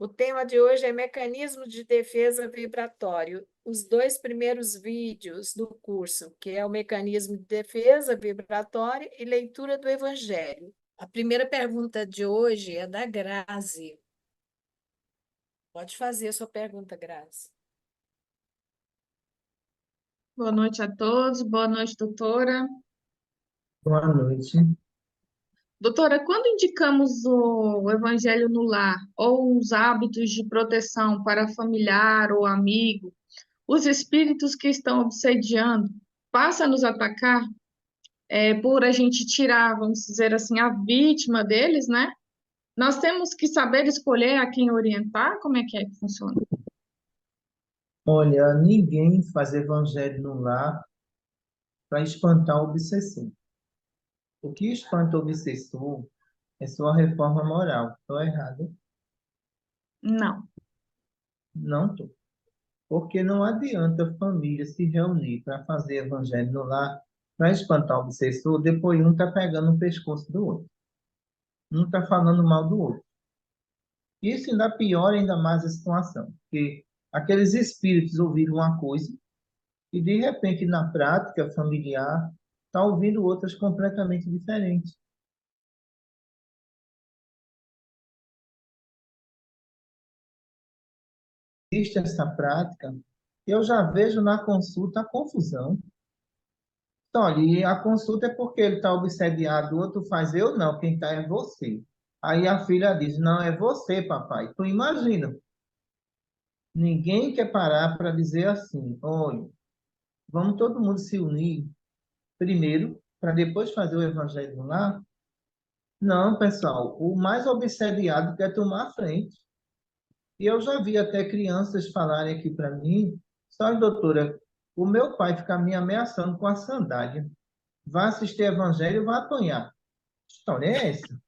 O tema de hoje é mecanismo de defesa vibratório. Os dois primeiros vídeos do curso, que é o mecanismo de defesa vibratória e leitura do Evangelho. A primeira pergunta de hoje é da Grazi. Pode fazer a sua pergunta, Grazi. Boa noite a todos, boa noite, doutora. Boa noite. Doutora, quando indicamos o Evangelho no lar ou os hábitos de proteção para familiar ou amigo, os espíritos que estão obsediando passam a nos atacar por a gente tirar, vamos dizer assim, a vítima deles, né? Nós temos que saber escolher a quem orientar, como é que funciona? Olha, ninguém faz evangelho no lar para espantar o obsessor. O que espanta o obsessor é sua reforma moral. Estou errado? Não. Não estou. Porque não adianta a família se reunir para fazer evangelho no lar para espantar o obsessor, depois um está pegando o pescoço do outro. Um está falando mal do outro. Isso ainda piora ainda mais a situação, porque aqueles espíritos ouviram uma coisa e, de repente, na prática familiar, está ouvindo outras completamente diferentes. Existe essa prática, eu já vejo na consulta a confusão. Então, ali a consulta é porque ele está obsediado, o outro faz eu não, quem está é você. Aí a filha diz, não, é você, papai. Tu imagina, ninguém quer parar para dizer assim, olha, vamos todo mundo se unir primeiro, para depois fazer o evangelho lá. Não, pessoal, o mais obsediado quer tomar a frente. E eu já vi até crianças falarem aqui para mim, só doutora, o meu pai fica me ameaçando com a sandália. Vai assistir evangelho, vai apanhar. Que história é essa?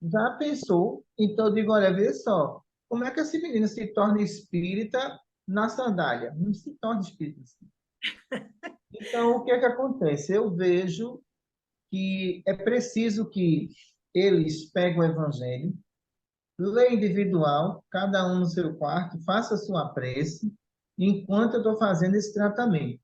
Já pensou? Então eu digo, olha, vê só, como é que esse menino se torna espírita na sandália? Não se torna espírita assim. Então, o que é que acontece? Eu vejo que é preciso que eles peguem o evangelho, lê individual, cada um no seu quarto, faça a sua prece, enquanto eu estou fazendo esse tratamento.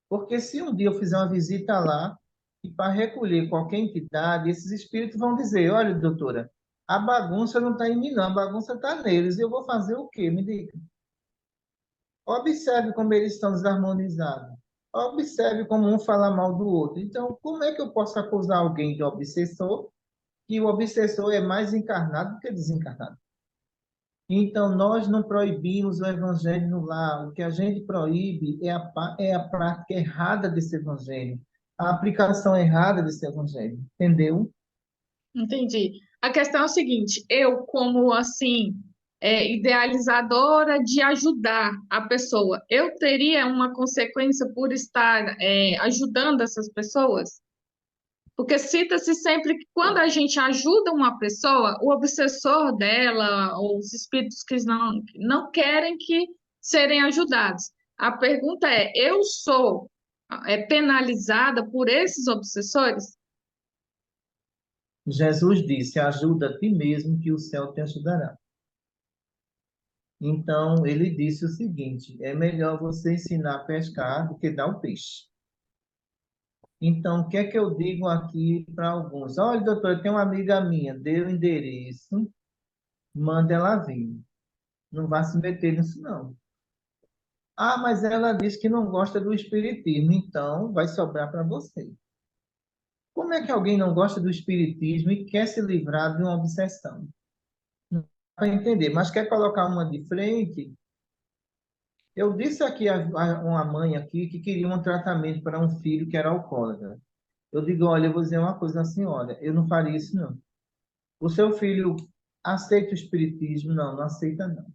Porque se um dia eu fizer uma visita lá, e para recolher qualquer entidade, esses espíritos vão dizer, olha, doutora, a bagunça não está em mim, não, a bagunça está neles. E eu vou fazer o quê? Me diga. Observe como eles estão desarmonizados. Observe como um fala mal do outro. Então, como é que eu posso acusar alguém de obsessor, que o obsessor é mais encarnado do que desencarnado? Então, nós não proibimos o evangelho no lar. O que a gente proíbe é a prática errada desse evangelho, a aplicação errada desse evangelho. Entendeu? Entendi. A questão é o seguinte, eu como assim, idealizadora de ajudar a pessoa, eu teria uma consequência por estar ajudando essas pessoas? Porque cita-se sempre que quando a gente ajuda uma pessoa, o obsessor dela, ou os espíritos que não querem que serem ajudados. A pergunta é, eu sou penalizada por esses obsessores? Jesus disse: ajuda a ti mesmo, que o céu te ajudará. Então, ele disse o seguinte: é melhor você ensinar a pescar do que dar o peixe. Então, o que é que eu digo aqui para alguns? Olha, doutor, tem uma amiga minha, dê o endereço, manda ela vir. Não vá se meter nisso, não. Ah, mas ela disse que não gosta do espiritismo, então vai sobrar para você. Como é que alguém não gosta do espiritismo e quer se livrar de uma obsessão? Não dá para entender, mas quer colocar uma de frente. Eu disse aqui a uma mãe aqui que queria um tratamento para um filho que era alcoólatra. Eu digo, olha, eu vou dizer uma coisa à senhora, eu não faria isso, não. O seu filho aceita o espiritismo? Não, não aceita, não.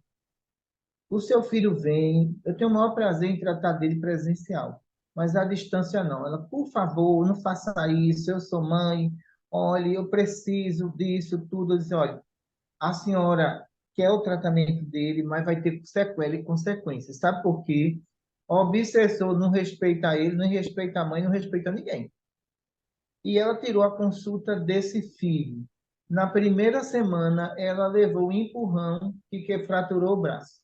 O seu filho vem, eu tenho o maior prazer em tratar dele presencial, mas à distância não. Ela, por favor, não faça isso, eu sou mãe, olha, eu preciso disso, tudo. Eu disse, olha, a senhora quer o tratamento dele, mas vai ter sequela e consequências. Sabe por quê? O obsessor não respeita ele, não respeita a mãe, não respeita ninguém. E ela tirou a consulta desse filho. Na primeira semana, ela levou um empurrão que fraturou o braço.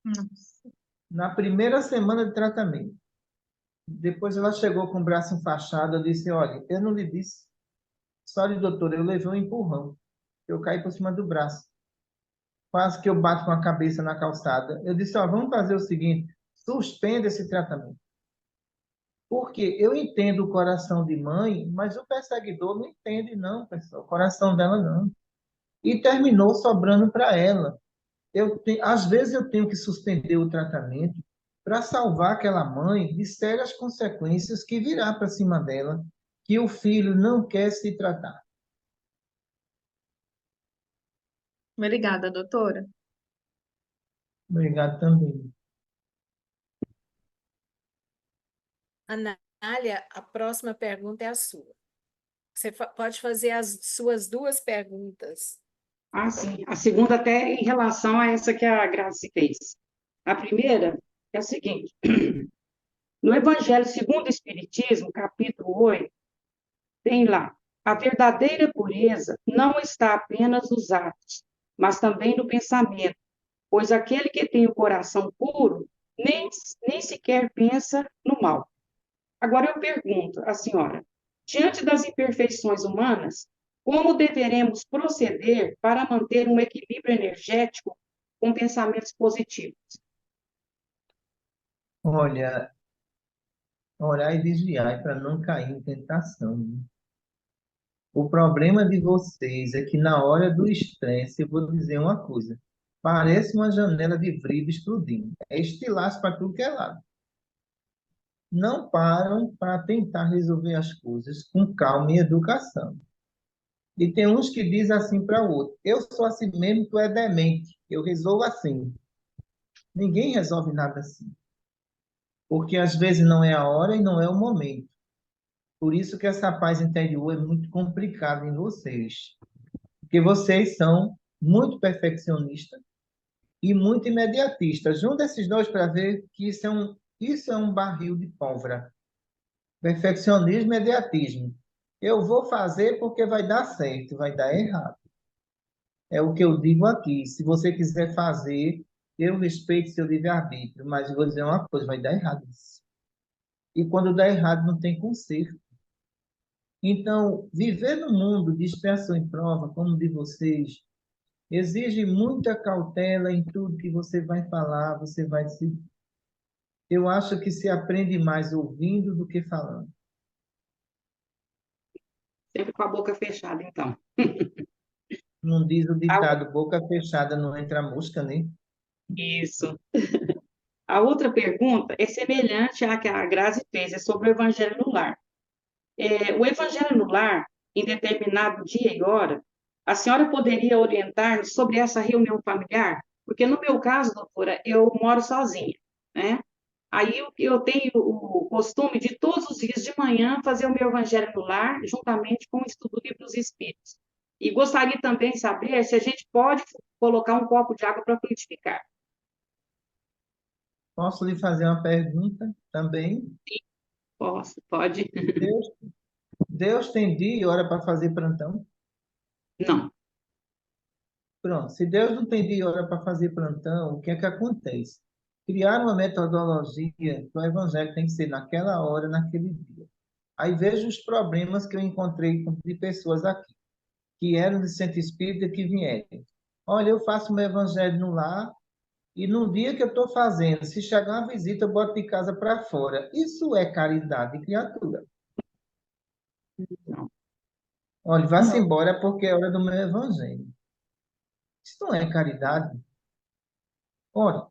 Nossa. Na primeira semana de tratamento. Depois ela chegou com o braço enfaixado. Eu disse, olha, eu não lhe disse. Só de doutor, eu levei um empurrão. Eu caí por cima do braço. Quase que eu bato com a cabeça na calçada. Eu disse, ó, vamos fazer o seguinte, suspenda esse tratamento. Porque eu entendo o coração de mãe, mas o perseguidor não entende, não, pessoal. O coração dela não. E terminou sobrando para ela. Às vezes eu tenho que suspender o tratamento para salvar aquela mãe de sérias consequências que virá para cima dela, que o filho não quer se tratar. Obrigada, doutora. Obrigado também. Anália, a próxima pergunta é a sua. Você pode fazer as suas duas perguntas. Ah, sim. A segunda até em relação a essa que a Grazi fez. A primeira é a seguinte: no Evangelho segundo o Espiritismo, capítulo 8, tem lá: a verdadeira pureza não está apenas nos atos, mas também no pensamento, pois aquele que tem o coração puro nem sequer pensa no mal. Agora eu pergunto à senhora, diante das imperfeições humanas, como deveremos proceder para manter um equilíbrio energético com pensamentos positivos? Olha, orar e vigiar para não cair em tentação, né? O problema de vocês é que na hora do estresse, eu vou dizer uma coisa, parece uma janela de vidro explodindo. É estilaço para tudo que é lado. Não param para tentar resolver as coisas com calma e educação. E tem uns que dizem assim para o outro, eu sou assim mesmo, tu é demente, eu resolvo assim. Ninguém resolve nada assim. Porque às vezes não é a hora e não é o momento. Por isso que essa paz interior é muito complicada em vocês. Porque vocês são muito perfeccionistas e muito imediatistas. Junta esses dois para ver que isso é um barril de pólvora. Perfeccionismo e imediatismo. Eu vou fazer porque vai dar certo, vai dar errado. É o que eu digo aqui. Se você quiser fazer, eu respeito seu livre-arbítrio, mas eu vou dizer uma coisa, vai dar errado isso. E quando dá errado, não tem conserto. Então, viver no mundo de expiação e prova, como o de vocês, exige muita cautela em tudo que você vai falar, você vai se... Eu acho que se aprende mais ouvindo do que falando. Sempre com a boca fechada, então. Não diz o A- ditado, boca fechada não entra mosca, né? Isso. A outra pergunta é semelhante à que a Grazi fez, é sobre o Evangelho no Lar. O Evangelho no Lar, em determinado dia e hora, a senhora poderia orientar-nos sobre essa reunião familiar? Porque no meu caso, doutora, eu moro sozinha, né? Aí eu tenho o costume de todos os dias de manhã fazer o meu Evangelho no Lar, juntamente com o estudo do Livro dos Espíritos. E gostaria também de saber se a gente pode colocar um copo de água para fluidificar. Posso lhe fazer uma pergunta também? Posso, pode? Deus, Deus tem dia e hora para fazer plantão? Não. Pronto, se Deus não tem dia e hora para fazer plantão, o que é que acontece? Criar uma metodologia que o evangelho tem que ser naquela hora, naquele dia. Aí vejo os problemas que eu encontrei de pessoas aqui, que eram de centro espírita que vieram. Olha, eu faço meu evangelho no lar e no dia que eu estou fazendo, se chegar uma visita, eu boto de casa para fora. Isso é caridade, criatura. Não. Olha, vá-se embora porque é hora do meu evangelho. Isso não é caridade. Ora,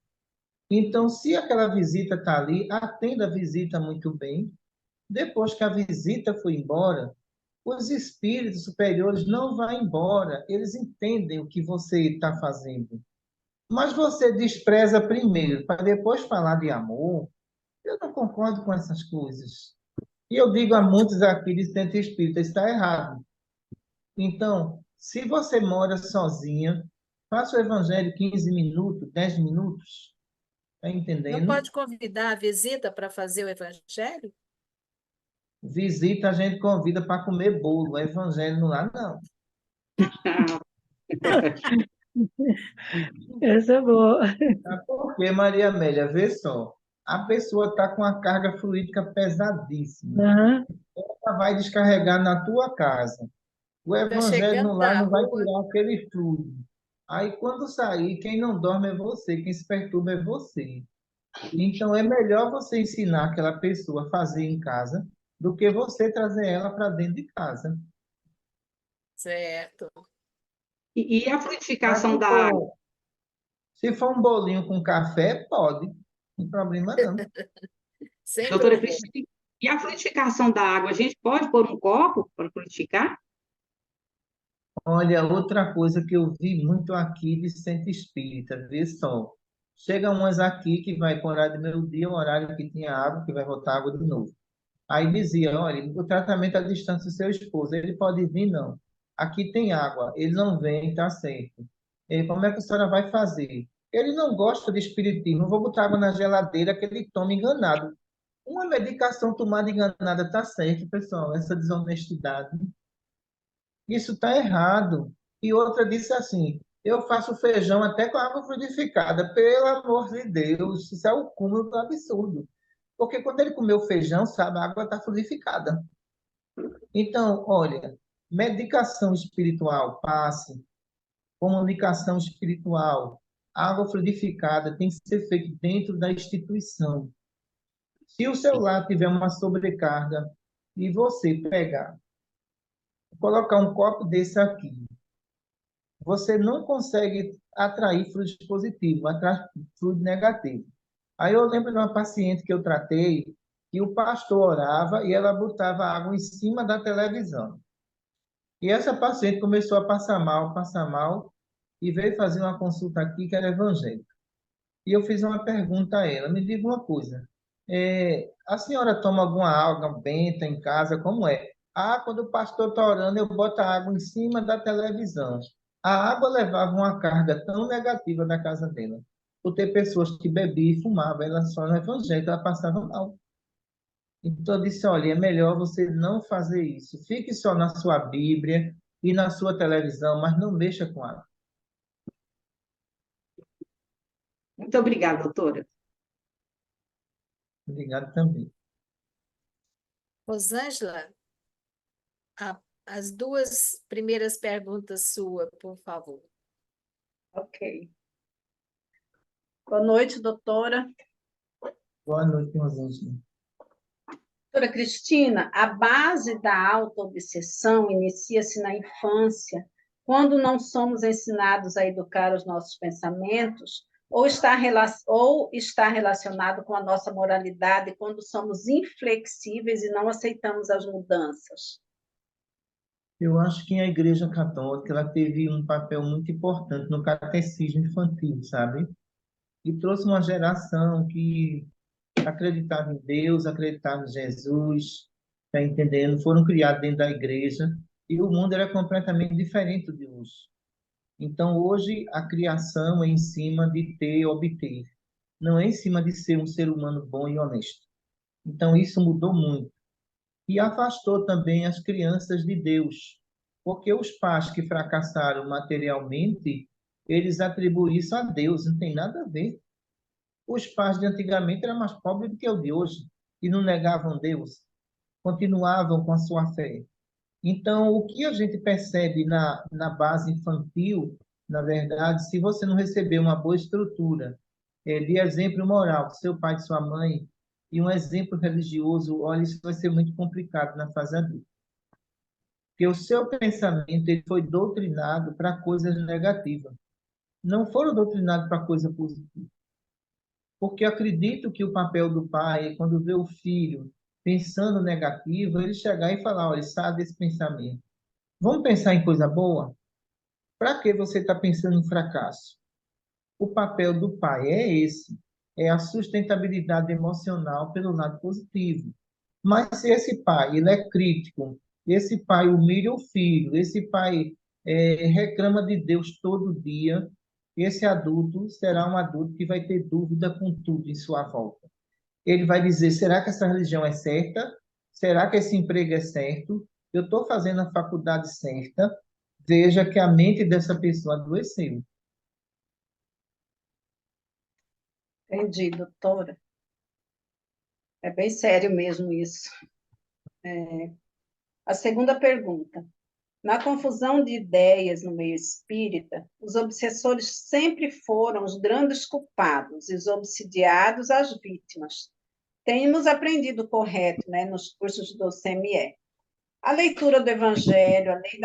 então, se aquela visita está ali, atenda a visita muito bem. Depois que a visita foi embora, os espíritos superiores não vão embora. Eles entendem o que você está fazendo. Mas você despreza primeiro, para depois falar de amor. Eu não concordo com essas coisas. E eu digo a muitos aqui de centro espírita, está errado. Então, se você mora sozinha, faça o evangelho 15 minutos, 10 minutos. Está Não entendendo? pode convidar a visita para fazer o evangelho? Visita, a gente convida para comer bolo. Evangelho no lar, não. Essa é boa. Porque, Maria Amélia, vê só, a pessoa está com a carga fluídica pesadíssima. Aham. Ela vai descarregar na tua casa. O Tá evangelho no chegando lar da não vai rua, tirar aquele fluido. Aí, quando sair, quem não dorme é você, quem se perturba é você. Então, é melhor você ensinar aquela pessoa a fazer em casa do que você trazer ela para dentro de casa. certo. E a Mas fluidificação da água? se for um bolinho com café, pode. Não tem problema não. Sem Doutora problema. Cristina, e a fluidificação da água, a gente pode pôr um copo para fluidificar? Olha, outra coisa que eu vi muito aqui de centro espírita, vê só. Chega umas aqui que vai com o horário do meio-dia, um horário que tinha água, que vai voltar água de novo. Aí dizia, olha, o tratamento à distância do seu esposo, ele pode vir, não. Aqui tem água, ele não vem, tá certo. E como é que a senhora vai fazer? Ele não gosta de espiritismo, eu vou botar água na geladeira que ele toma enganado. Uma medicação tomada enganada tá certo, pessoal, essa desonestidade. Isso está errado. E outra disse assim: eu faço feijão até com água fluidificada. Pelo amor de Deus, isso é o cúmulo do absurdo. Porque quando ele comeu feijão, sabe, a água está fluidificada. Então, olha, medicação espiritual, passe, comunicação espiritual, água fluidificada tem que ser feito dentro da instituição. Se o celular tiver uma sobrecarga e você pegar, colocar um copo desse aqui, você não consegue atrair fluido positivo, atrai fluido negativo. Aí eu lembro de uma paciente que eu tratei, que o pastor orava e ela botava água em cima da televisão. E essa paciente começou a passar mal, e veio fazer uma consulta aqui que era evangélica. E eu fiz uma pergunta a ela, me diga uma coisa, a senhora toma alguma água benta em casa, como é? Ah, quando o pastor está orando, eu boto a água em cima da televisão. A água levava uma carga tão negativa da casa dela. Por ter pessoas que bebiam e fumavam, ela só no evangelho, ela passava mal. Então eu disse, olha, é melhor você não fazer isso. Fique só na sua Bíblia e na sua televisão, mas não mexa com água. Muito obrigada, doutora. Obrigado também. Rosângela, as duas primeiras perguntas suas, por favor. Ok. Boa noite, doutora. Boa noite, Rosângela. Doutora Cristina, a base da autoobsessão inicia-se na infância, quando não somos ensinados a educar os nossos pensamentos, ou está relacionado com a nossa moralidade, quando somos inflexíveis e não aceitamos as mudanças. Eu acho que a Igreja Católica ela teve um papel muito importante no catecismo infantil, sabe? E trouxe uma geração que acreditava em Deus, acreditava em Jesus, tá entendendo? Foram criados dentro da igreja e o mundo era completamente diferente de hoje. Então, hoje, a criação é em cima de ter e obter, não é em cima de ser um ser humano bom e honesto. Então, isso mudou muito. E afastou também as crianças de Deus, porque os pais que fracassaram materialmente, eles atribuem isso a Deus, não tem nada a ver. Os pais de antigamente eram mais pobres do que o de hoje, e não negavam Deus, continuavam com a sua fé. Então, o que a gente percebe na base infantil, na verdade, se você não receber uma boa estrutura de exemplo moral do seu pai e de sua mãe, e um exemplo religioso, olha, isso vai ser muito complicado na fase adulta. Porque o seu pensamento ele foi doutrinado para coisas negativas. Não foram doutrinados para coisa positiva. Porque acredito que o papel do pai é quando vê o filho pensando negativo, ele chegar e falar, olha, sai desse pensamento. Vamos pensar em coisa boa? Para que você está pensando em fracasso? O papel do pai é esse, é a sustentabilidade emocional pelo lado positivo. Mas se esse pai ele é crítico, esse pai humilha o filho, esse pai reclama de Deus todo dia, esse adulto será um adulto que vai ter dúvida com tudo em sua volta. Ele vai dizer: será que essa religião é certa? Será que esse emprego é certo? Eu estou fazendo a faculdade certa? veja que a mente dessa pessoa adoeceu. Entendi, doutora. É bem sério mesmo isso. A segunda pergunta. Na confusão de ideias no meio espírita, os obsessores sempre foram os grandes culpados e os obsidiados as vítimas. Temos aprendido o correto, né, nos cursos do CME. A leitura do Evangelho, a lei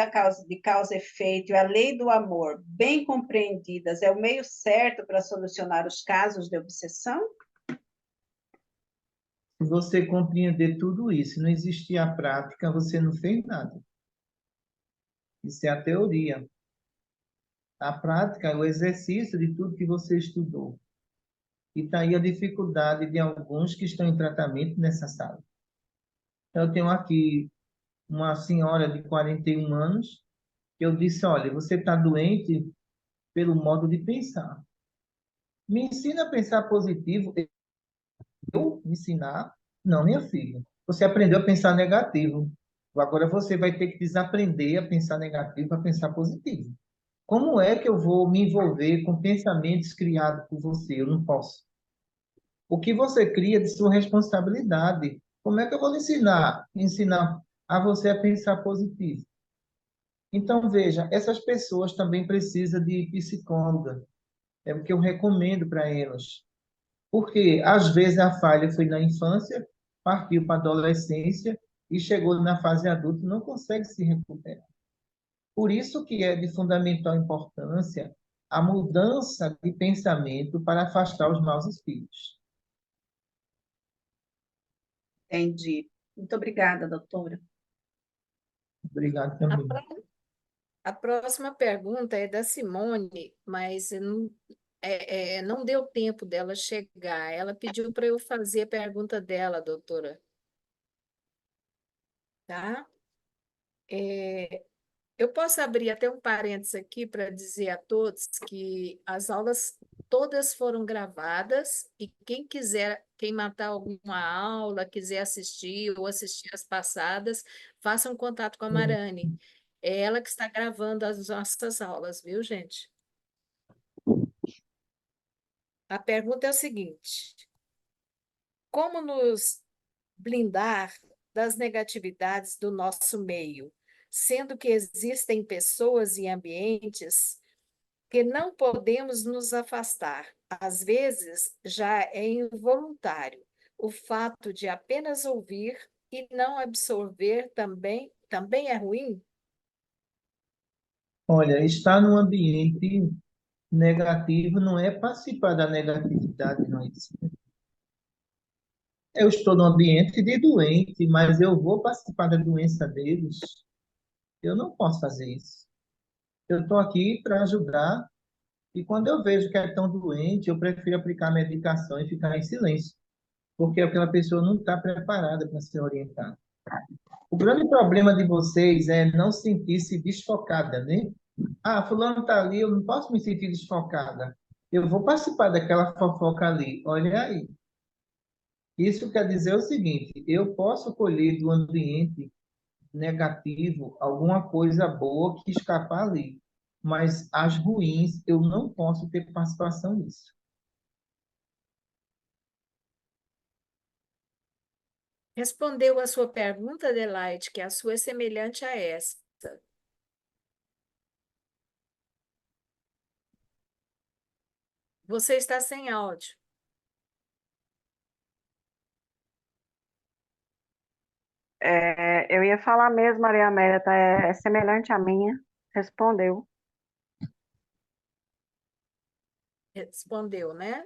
de causa e efeito e a lei do amor, bem compreendidas, é o meio certo para solucionar os casos de obsessão? Se você compreender tudo isso, e não existir a prática, você não fez nada. Isso é a teoria. A prática é o exercício de tudo que você estudou. E está aí a dificuldade de alguns que estão em tratamento nessa sala. Então, eu tenho aqui uma senhora de 41 anos, que eu disse, olha, você está doente pelo modo de pensar. Me ensina a pensar positivo. Eu ensinar? Não, minha filha. Você aprendeu a pensar negativo. Agora você vai ter que desaprender a pensar negativo para pensar positivo. Como é que eu vou me envolver com pensamentos criados por você? Eu não posso. O que você cria é de sua responsabilidade. Como é que eu vou lhe ensinar? Ensinar a você a pensar positivo. Então, veja, essas pessoas também precisam de psicóloga. É o que eu recomendo para elas. Porque, às vezes, a falha foi na infância, partiu para a adolescência e chegou na fase adulta e não consegue se recuperar. Por isso que é de fundamental importância a mudança de pensamento para afastar os maus espíritos. Entendi. Muito obrigada, doutora. Obrigado A, também. pró- a próxima pergunta é da Simone, mas não deu tempo dela chegar. Ela pediu para eu fazer a pergunta dela, doutora. Tá? É, eu posso abrir até um parênteses aqui para dizer a todos que as aulas todas foram gravadas e quem quiser, quem matar alguma aula, quiser assistir ou assistir as passadas, faça um contato com a Marane. É ela que está gravando as nossas aulas, viu, gente? A pergunta é o seguinte: como nos blindar das negatividades do nosso meio, sendo que existem pessoas e ambientes que não podemos nos afastar. Às vezes, já é involuntário. O fato de apenas ouvir e não absorver também é ruim? Olha, estar num ambiente negativo não é participar da negatividade, não é isso. Eu estou num ambiente de doente, mas eu vou participar da doença deles. Eu não posso fazer isso. Eu estou aqui para ajudar, e quando eu vejo que é tão doente, eu prefiro aplicar medicação e ficar em silêncio, porque aquela pessoa não está preparada para ser orientada. O grande problema de vocês é não sentir-se desfocada, né? Ah, fulano está ali, eu não posso me sentir desfocada. Eu vou participar daquela fofoca ali. Olha aí. Isso quer dizer o seguinte: eu posso colher do ambiente negativo alguma coisa boa que escapar ali, mas as ruins eu não posso ter participação nisso. Respondeu a sua pergunta, Adelaide, que a sua é semelhante a essa. Você está sem áudio. Eu ia falar mesmo, Maria Amélia, tá? É semelhante à minha. Respondeu. Respondeu, né?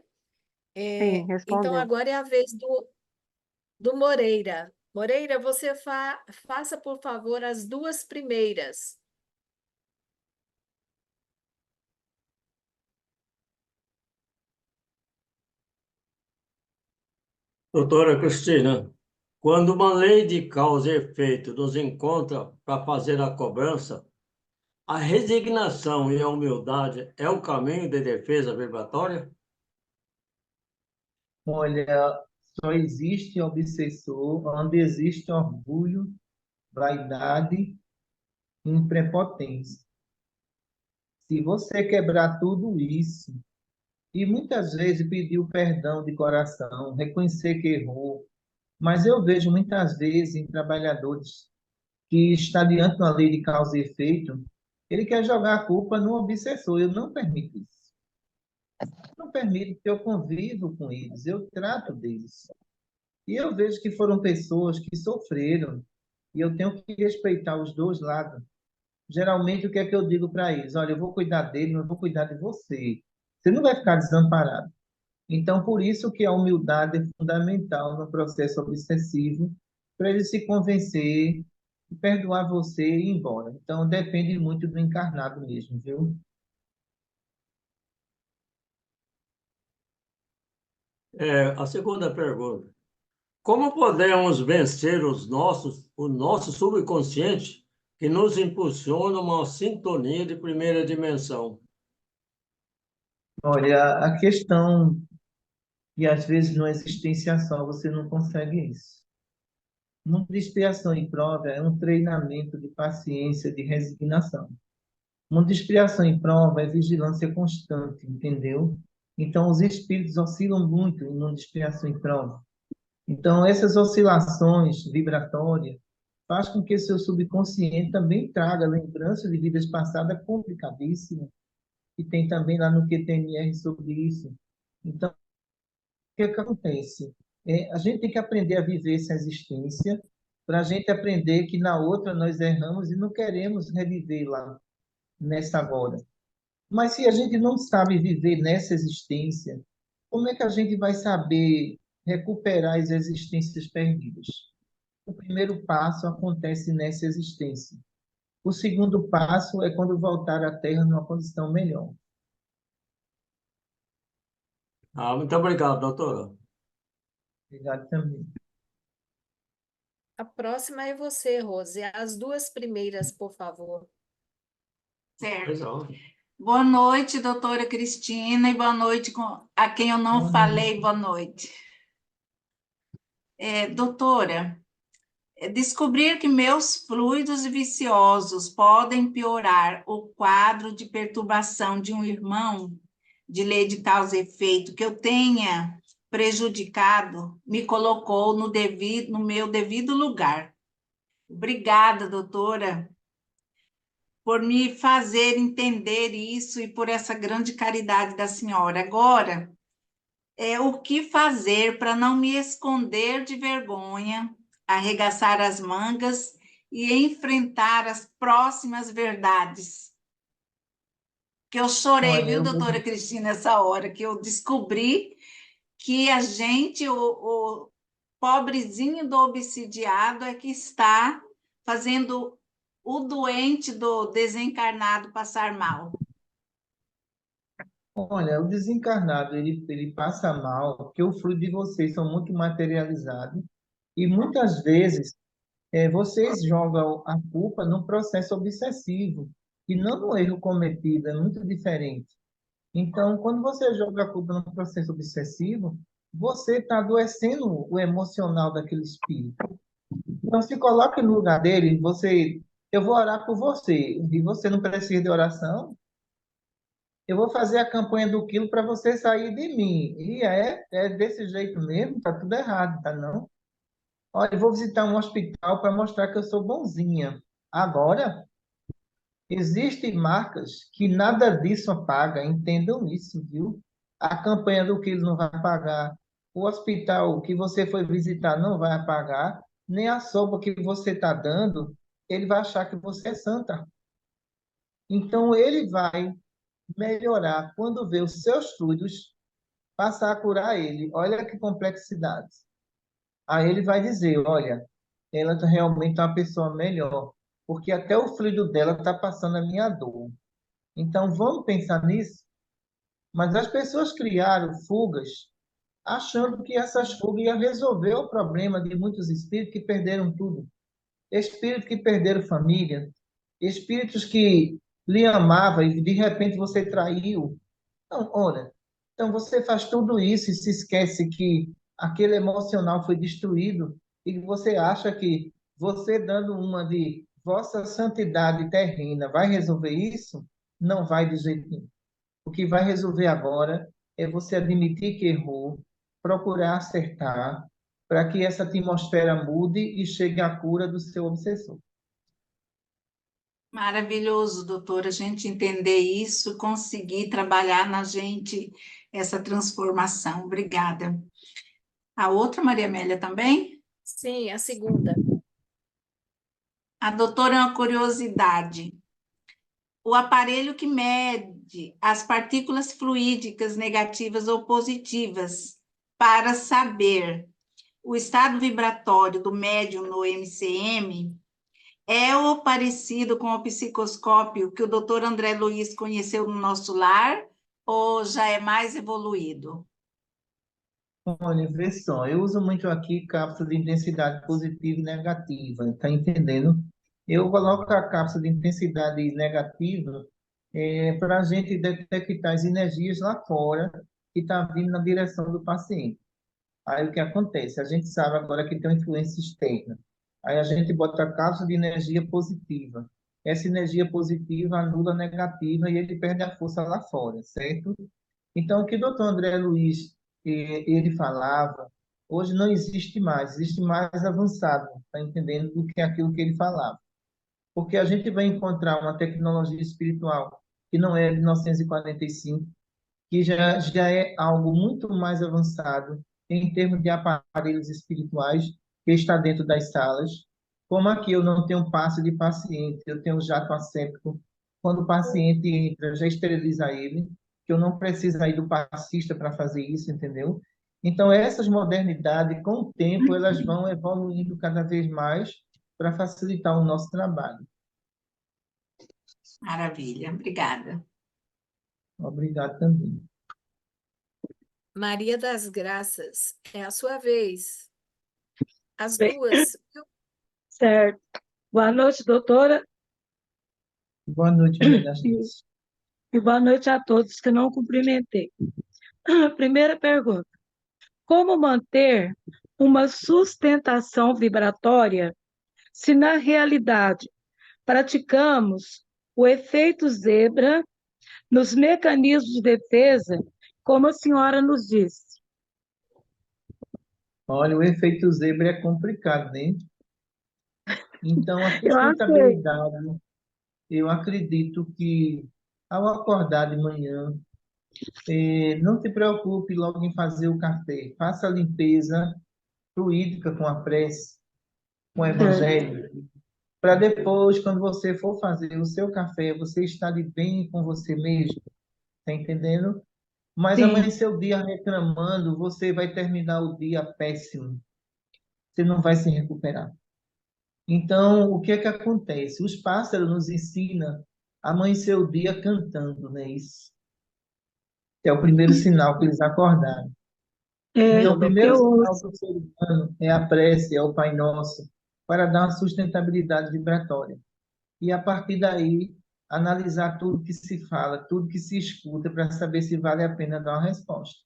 Sim, Então, respondeu. agora é a vez do Moreira. Moreira, você faça, por favor, as duas primeiras. Doutora Cristina, quando uma lei de causa e efeito nos encontra para fazer a cobrança, a resignação e a humildade é o caminho de defesa vibratória? Olha, só existe obsessor onde existe orgulho, vaidade e prepotência. Se você quebrar tudo isso, e muitas vezes pedir o perdão de coração, reconhecer que errou, mas eu vejo muitas vezes em trabalhadores que está diante de uma lei de causa e efeito, ele quer jogar a culpa no obsessor. Eu não permito isso. Não permito, porque eu convivo com eles, eu trato deles. E eu vejo que foram pessoas que sofreram, e eu tenho que respeitar os dois lados. Geralmente, o que é que eu digo para eles? Olha, eu vou cuidar dele, mas eu vou cuidar de você. Você não vai ficar desamparado. Então, por isso que a humildade é fundamental no processo obsessivo, para ele se convencer, perdoar você e ir embora. Então, depende muito do encarnado mesmo, viu? A segunda pergunta. Como podemos vencer o nosso subconsciente que nos impulsiona a uma sintonia de primeira dimensão? Olha, a questão que às vezes numa existência só você não consegue isso. Muita expiação e prova é um treinamento de paciência, de resignação. Muita expiação e prova é vigilância constante, entendeu? Então, os espíritos oscilam muito em muita expiação e prova. Então, essas oscilações vibratórias faz com que seu subconsciente também traga lembranças de vidas passadas complicadíssimas, e tem também lá no QTMR sobre isso. Então, o que é que acontece? A gente tem que aprender a viver essa existência para a gente aprender que na outra nós erramos e não queremos reviver lá, nessa agora. Mas se a gente não sabe viver nessa existência, como é que a gente vai saber recuperar as existências perdidas? O primeiro passo acontece nessa existência. O segundo passo é quando voltar à Terra numa condição melhor. Muito obrigado, doutora. Obrigado também. A próxima é você, Rose. As duas primeiras, por favor. Certo. Pois não. Boa noite, doutora Cristina, e boa noite a quem eu não Boa falei, noite. boa noite. Doutora, descobrir que meus fluidos viciosos podem piorar o quadro de perturbação de um irmão de lei de causa e efeito que eu tenha prejudicado, me colocou no meu devido lugar. Obrigada, doutora, por me fazer entender isso e por essa grande caridade da senhora. Agora, o que fazer para não me esconder de vergonha, arregaçar as mangas e enfrentar as próximas verdades? Que eu chorei, Olha, viu, eu doutora vou... Cristina, essa hora que eu descobri que a gente, o pobrezinho do obsidiado, é que está fazendo o doente do desencarnado passar mal. Olha, o desencarnado, ele passa mal, porque o fluido de vocês são muito materializados, e muitas vezes vocês jogam a culpa no processo obsessivo, e não no erro cometido, é muito diferente. Então, quando você joga a culpa no processo obsessivo, você está adoecendo o emocional daquele espírito. Então, se coloque no lugar dele, eu vou orar por você, e você não precisa de oração, eu vou fazer a campanha do quilo para você sair de mim. E é desse jeito mesmo, tá tudo errado, tá não? Olha, eu vou visitar um hospital para mostrar que eu sou bonzinha. Agora, existem marcas que nada disso apaga, entendam isso, viu? A campanha do quilo não vai pagar, o hospital que você foi visitar não vai apagar, nem a sopa que você está dando, ele vai achar que você é santa. Então, ele vai melhorar quando vê os seus fluidos passar a curar ele. Olha que complexidade. Aí ele vai dizer, olha, ela realmente é uma pessoa melhor, porque até o fluido dela está passando a minha dor. Então vamos pensar nisso. Mas as pessoas criaram fugas, achando que essas fugas iam resolver o problema de muitos espíritos que perderam tudo. Espíritos que perderam família, espíritos que lhe amavam e de repente você traiu. Então, olha, então você faz tudo isso e se esquece que aquele emocional foi destruído e que você acha que você dando uma de vossa santidade terrena vai resolver isso? Não vai de jeito nenhum. O que vai resolver agora é você admitir que errou, procurar acertar, para que essa atmosfera mude e chegue à cura do seu obsessor. Maravilhoso, doutora, a gente entender isso, conseguir trabalhar na gente essa transformação. Obrigada. A outra, Maria Amélia, também? Sim, a segunda. A doutora, é uma curiosidade. O aparelho que mede as partículas fluídicas negativas ou positivas para saber o estado vibratório do médium no MCM é o parecido com o psicoscópio que o doutor André Luiz conheceu no nosso lar ou já é mais evoluído? Olha, vê só, eu uso muito aqui cápsula de intensidade positiva e negativa, tá entendendo? Eu coloco a cápsula de intensidade negativa para a gente detectar as energias lá fora que estão vindo na direção do paciente. Aí o que acontece? A gente sabe agora que tem uma influência externa. Aí a gente bota a cápsula de energia positiva. Essa energia positiva anula a negativa e ele perde a força lá fora, certo? Então, o que o doutor André Luiz ele falava, hoje não existe mais, existe mais avançado, tá entendendo, do que aquilo que ele falava. Porque a gente vai encontrar uma tecnologia espiritual que não é de 1945, que já é algo muito mais avançado em termos de aparelhos espirituais que está dentro das salas. Como aqui eu não tenho passe de paciente, eu tenho jato asséptico. Quando o paciente entra, já esteriliza ele, que eu não preciso ir do passista para fazer isso, entendeu? Então, essas modernidades, com o tempo, elas vão evoluindo cada vez mais para facilitar o nosso trabalho. Maravilha, obrigada. Obrigado também. Maria das Graças, é a sua vez. As Bem, duas. certo. Boa noite, doutora, Boa noite, Maria das Graças. e boa noite a todos que não cumprimentei. Primeira pergunta: como manter uma sustentação vibratória se na realidade praticamos o efeito zebra nos mecanismos de defesa, como a senhora nos disse? Olha, o efeito zebra é complicado, né? Então, a Eu achei. sustentabilidade, eu acredito que ao acordar de manhã, não se preocupe logo em fazer o café. Faça a limpeza fluídica com a prece, com o evangelho, para depois, quando você for fazer o seu café, você estar de bem com você mesmo, tá entendendo? Mas Sim, amanhecer o dia reclamando, você vai terminar o dia péssimo. Você não vai se recuperar. Então, o que é que acontece? Os pássaros nos ensinam a amanhecer o dia cantando, né? Isso é o primeiro sinal que eles acordaram. Então, o é o que primeiro eu sinal ouço. do ser humano é a prece, é o Pai Nosso, para dar uma sustentabilidade vibratória. E, a partir daí, analisar tudo que se fala, tudo que se escuta, para saber se vale a pena dar uma resposta.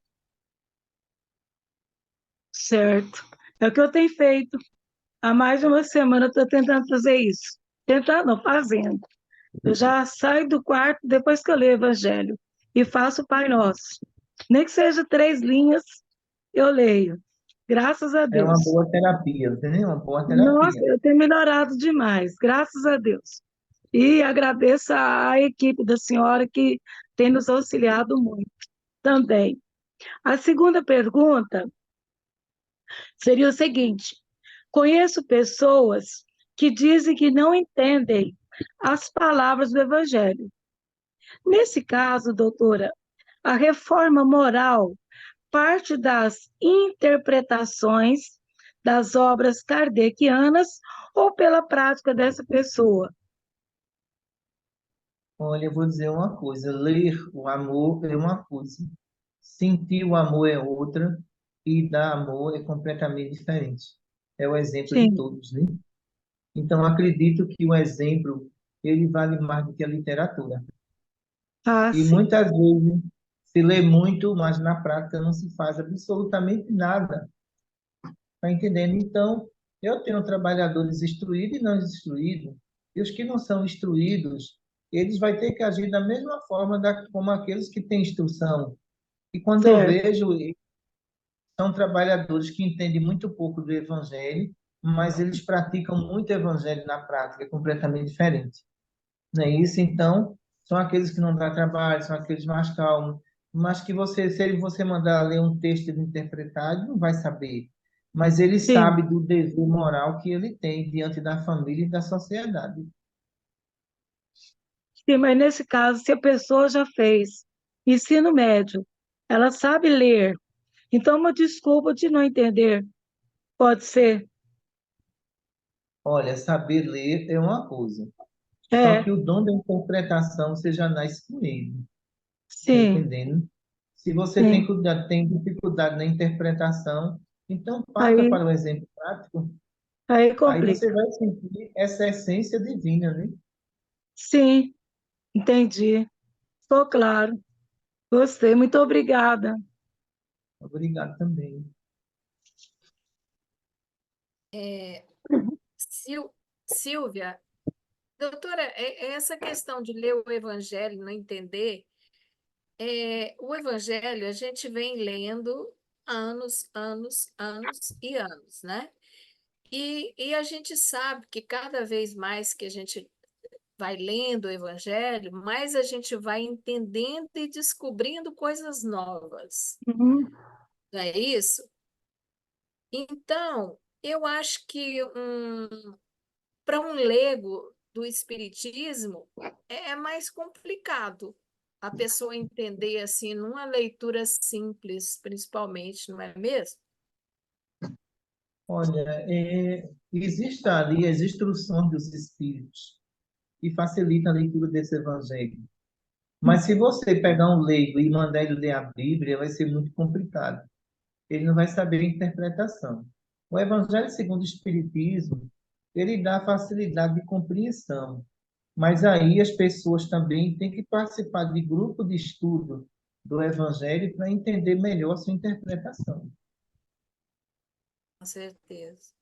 Certo. É o que eu tenho feito. Há mais de uma semana eu estou tentando fazer isso. Tentando, não, fazendo. Eu já saio do quarto depois que eu leio o Evangelho e faço o Pai Nosso. Nem que seja 3 linhas, eu leio. Graças a É uma Deus. boa terapia, entendeu? Uma boa Nossa, terapia. eu tenho melhorado demais, graças a Deus. E agradeço à equipe da senhora que tem nos auxiliado muito também. A segunda pergunta seria o seguinte: conheço pessoas que dizem que não entendem as palavras do Evangelho. Nesse caso, doutora, a reforma moral parte das interpretações das obras kardecianas ou pela prática dessa pessoa? Olha, eu vou dizer uma coisa: ler o amor é uma coisa, sentir o amor é outra, e dar amor é completamente diferente. É o exemplo de Sim. todos, né? Então, acredito que o exemplo, ele vale mais do que a literatura. Ah, E sim. muitas vezes se lê muito, mas na prática não se faz absolutamente nada. Está entendendo? Então, eu tenho trabalhadores instruídos e não instruídos. E os que não são instruídos, eles vão ter que agir da mesma forma como aqueles que têm instrução. E quando eu Certo. vejo, são trabalhadores que entendem muito pouco do evangelho, mas eles praticam muito evangelho na prática, é completamente diferente. Não é isso? Então, são aqueles que não dão trabalho, são aqueles mais calmos, mas que você, se você mandar ler um texto e ele interpretar, ele não vai saber. Mas ele Sim, sabe do dever moral que ele tem diante da família e da sociedade. sim, mas nesse caso, se a pessoa já fez ensino médio, ela sabe ler, então uma desculpa de não entender pode ser. Olha, saber ler é uma coisa, só É, que o dom da interpretação você já nasce com ele, tá sim, entendendo? Se você tem, sim. tem dificuldade na interpretação, então parta Aí, para o exemplo prático, aí aí você complica. vai sentir essa essência divina, né? Sim, entendi. Ficou claro. Gostei, muito obrigada. Obrigado também. Sil- Silvia, doutora, essa questão de ler o Evangelho, e não entender, o Evangelho a gente vem lendo anos, anos, anos e anos, né? E a gente sabe que cada vez mais que a gente vai lendo o Evangelho, mais a gente vai entendendo e descobrindo coisas novas, Uhum. não é isso? Então, eu acho que para um leigo do Espiritismo é mais complicado a pessoa entender assim, numa leitura simples, principalmente, não é mesmo? Olha, existe ali as instruções dos Espíritos que facilitam a leitura desse Evangelho. Mas se você pegar um leigo e mandar ele ler a Bíblia, vai ser muito complicado. Ele não vai saber a interpretação. O Evangelho segundo o Espiritismo, ele dá facilidade de compreensão. Mas aí as pessoas também têm que participar de grupo de estudo do Evangelho para entender melhor a sua interpretação. Com certeza.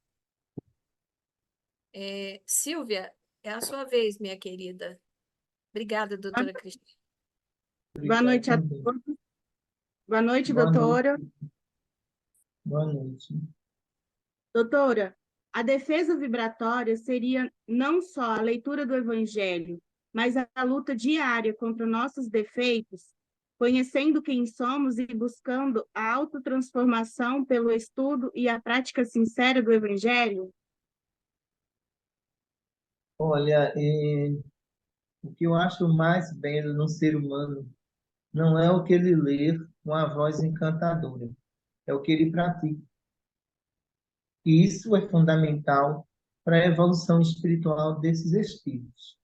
Silvia, é a sua vez, minha querida. Obrigada, doutora Cristina. Boa Obrigado noite a também. todos. Boa noite, Boa noite. doutora. Boa noite. Doutora, a defesa vibratória seria não só a leitura do Evangelho, mas a luta diária contra nossos defeitos, conhecendo quem somos e buscando a autotransformação pelo estudo e a prática sincera do Evangelho? Olha, o que eu acho mais belo no ser humano não é o que ele lê com a voz encantadora, é o que ele pratica. E isso é fundamental para a evolução espiritual desses espíritos.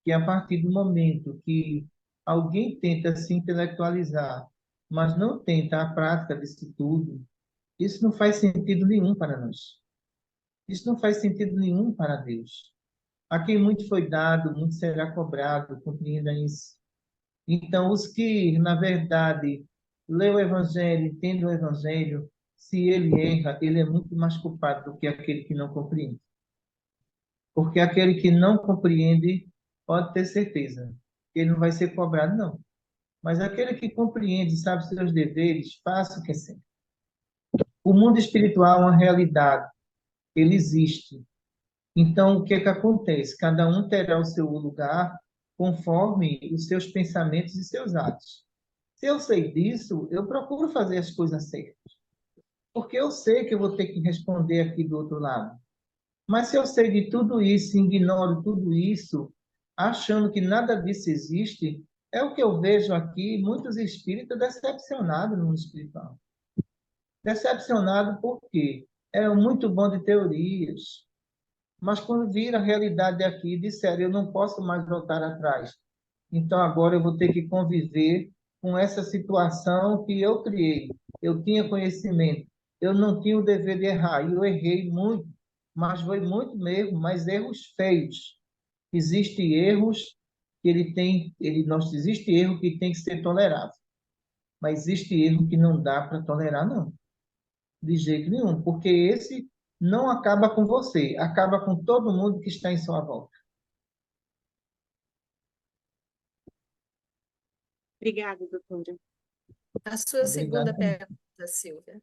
Que a partir do momento que alguém tenta se intelectualizar, mas não tenta a prática disso tudo, isso não faz sentido nenhum para nós. Isso não faz sentido nenhum para Deus. A quem muito foi dado, muito será cobrado, compreenda isso. Então, os que, na verdade, lê o Evangelho, entende o Evangelho, se ele erra, ele é muito mais culpado do que aquele que não compreende. Porque aquele que não compreende, pode ter certeza, que ele não vai ser cobrado, não. Mas aquele que compreende, sabe seus deveres, faça o que é certo. O mundo espiritual é uma realidade, ele existe. Então, o que é que acontece? Cada um terá o seu lugar conforme os seus pensamentos e seus atos. Se eu sei disso, eu procuro fazer as coisas certas, porque eu sei que eu vou ter que responder aqui do outro lado. Mas se eu sei de tudo isso, ignoro tudo isso, achando que nada disso existe, é o que eu vejo aqui, muitos espíritas decepcionados no mundo espiritual. Decepcionado porque eram muito bom de teorias, mas quando viram a realidade aqui, disseram, eu não posso mais voltar atrás. Então agora eu vou ter que conviver com essa situação que eu criei. Eu tinha conhecimento, eu não tinha o dever de errar, e eu errei muito, mas foi muito mesmo, mas erros feios. Existem erros que nós existe erro que tem que ser tolerado, mas existe erro que não dá para tolerar não, de jeito nenhum, porque esse não acaba com você, acaba com todo mundo que está em sua volta. Obrigada, doutora. A sua segunda Obrigado. pergunta, Silvia.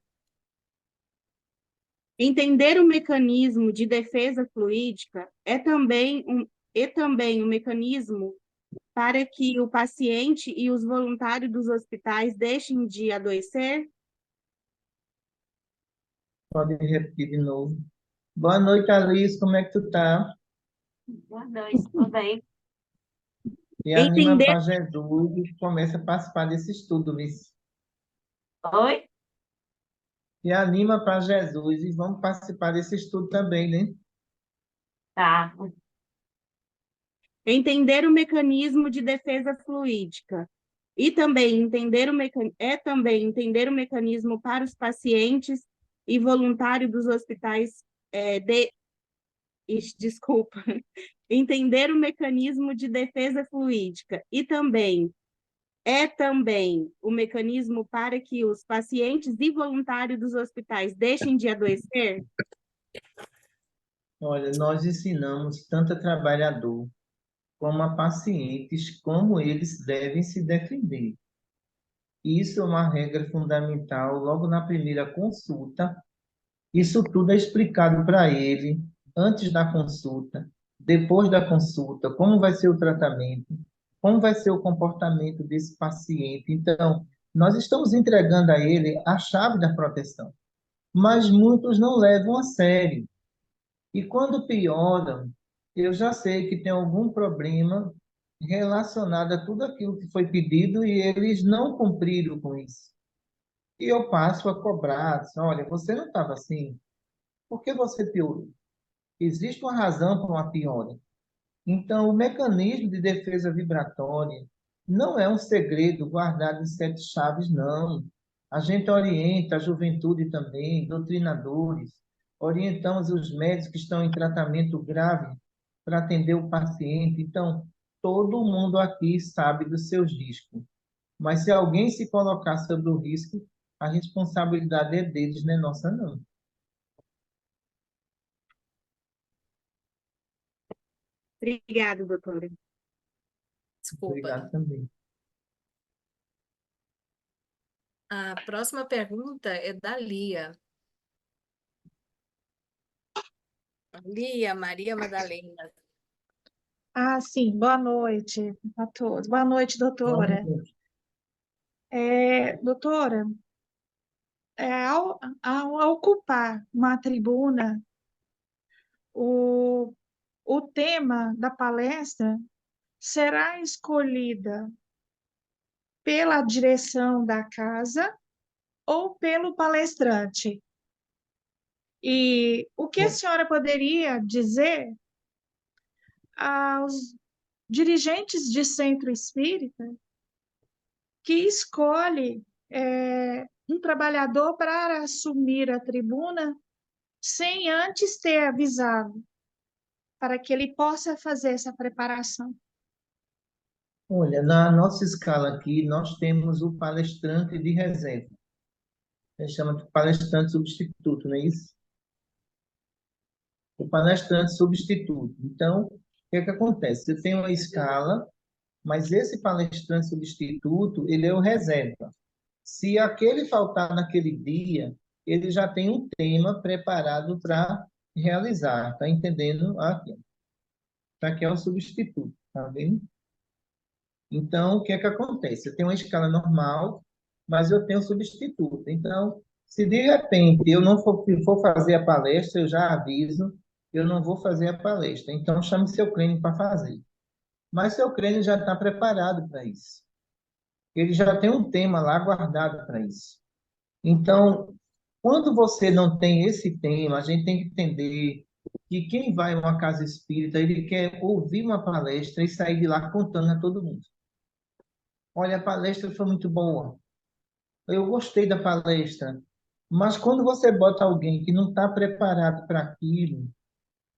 Entender o mecanismo de defesa fluídica é também um mecanismo para que o paciente e os voluntários dos hospitais deixem de adoecer? Pode repetir de novo. Boa noite, Alice. Como é que tu tá? Boa noite, tudo bem? E anima Entender, para Jesus e começa a participar desse estudo, Miss. Oi? E anima para Jesus e vamos participar desse estudo também, né? Tá. entender o mecanismo de defesa fluídica e também também entender o mecanismo para os pacientes e voluntários dos hospitais desculpa, entender o mecanismo de defesa fluídica e também o mecanismo para que os pacientes e voluntários dos hospitais deixem de adoecer? Olha, nós ensinamos tanto a trabalhador como a pacientes como eles devem se defender. Isso é uma regra fundamental logo na primeira consulta. Isso tudo é explicado para ele antes da consulta, depois da consulta, como vai ser o tratamento, como vai ser o comportamento desse paciente. Então, nós estamos entregando a ele a chave da proteção, mas muitos não levam a sério. E quando pioram, eu já sei que tem algum problema relacionado a tudo aquilo que foi pedido e eles não cumpriram com isso. E eu passo a cobrar, assim, olha, você não estava assim, por que você piorou? Existe uma razão para uma piora. Então, o mecanismo de defesa vibratória não é um segredo guardado em sete chaves, não. A gente orienta a juventude também, doutrinadores, orientamos os médicos que estão em tratamento grave para atender o paciente. Então, todo mundo aqui sabe dos seus riscos. Mas se alguém se colocar sobre o risco, a responsabilidade é deles, não é nossa, não. Obrigada, doutora. Desculpa. Obrigado também. A próxima pergunta é da Lia. Lia Maria Madalena. Sim, boa noite a todos. Boa noite, doutora. Doutora, ao ocupar uma tribuna, o tema da palestra será escolhida pela direção da casa ou pelo palestrante? E o que a senhora poderia dizer aos dirigentes de centro espírita que escolhe um trabalhador para assumir a tribuna sem antes ter avisado, para que ele possa fazer essa preparação? Olha, na nossa escala aqui, nós temos o palestrante de reserva. A gente chama de palestrante substituto, não é isso? O palestrante substituto. Então, o que é que acontece? Eu tenho uma escala, mas esse palestrante substituto, ele é o reserva. Se aquele faltar naquele dia, ele já tem um tema preparado para realizar. Está entendendo? Aqui. Aqui é o substituto, tá vendo? Então, o que é que acontece? Eu tenho uma escala normal, mas eu tenho substituto. Então, se de repente eu não for fazer a palestra, eu já aviso, eu não vou fazer a palestra. Então, chame seu crânio para fazer. Mas seu crânio já está preparado para isso. Ele já tem um tema lá guardado para isso. Então, quando você não tem esse tema, a gente tem que entender que quem vai a uma casa espírita, ele quer ouvir uma palestra e sair de lá contando a todo mundo. Olha, a palestra foi muito boa. Eu gostei da palestra. Mas quando você bota alguém que não está preparado para aquilo,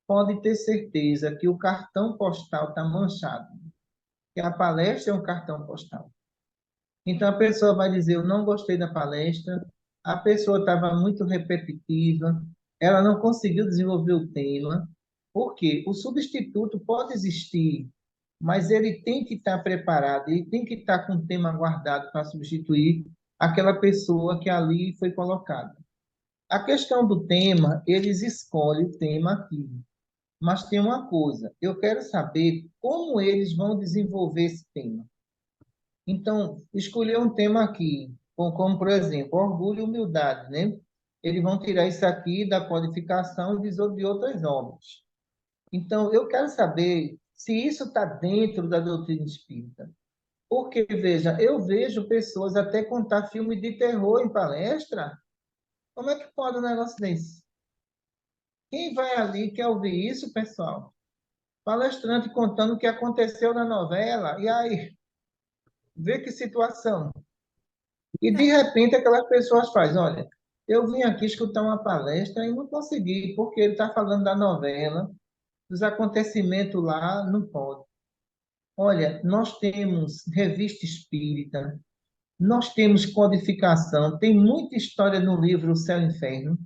pode ter certeza que o cartão postal está manchado. Que a palestra é um cartão postal. Então a pessoa vai dizer, eu não gostei da palestra, a pessoa estava muito repetitiva, ela não conseguiu desenvolver o tema. Por quê? O substituto pode existir mas ele tem que estar preparado, ele tem que estar com o tema guardado para substituir aquela pessoa que ali foi colocada. A questão do tema, eles escolhem o tema aqui. Mas tem uma coisa, eu quero saber como eles vão desenvolver esse tema. Então, escolher um tema aqui, como, por exemplo, orgulho e humildade, né? Eles vão tirar isso aqui da codificação de outras obras. Então, eu quero saber se isso está dentro da doutrina espírita. Porque, veja, eu vejo pessoas até contar filme de terror em palestra. Como é que pode um negócio desse? Quem vai ali quer ouvir isso, pessoal? Palestrante contando o que aconteceu na novela, e aí, vê que situação. E, de repente, aquelas pessoas fazem, olha, eu vim aqui escutar uma palestra e não consegui, porque ele está falando da novela, dos acontecimentos lá, não pode. Olha, nós temos revista espírita, nós temos codificação, tem muita história no livro O Céu e o Inferno,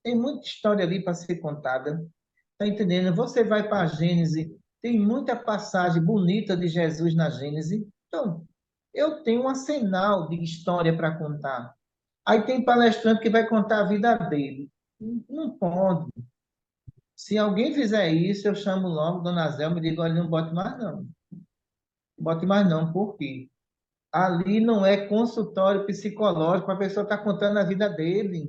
tem muita história ali para ser contada. Está entendendo? Você vai para a Gênese, tem muita passagem bonita de Jesus na Gênese. Então, eu tenho um arsenal de história para contar. Aí tem palestrante que vai contar a vida dele. Não pode. Se alguém fizer isso, eu chamo logo Dona Zelma e digo, olha, não bote mais não. Bote mais não, por quê? Ali não é consultório psicológico, a pessoa está contando a vida dele.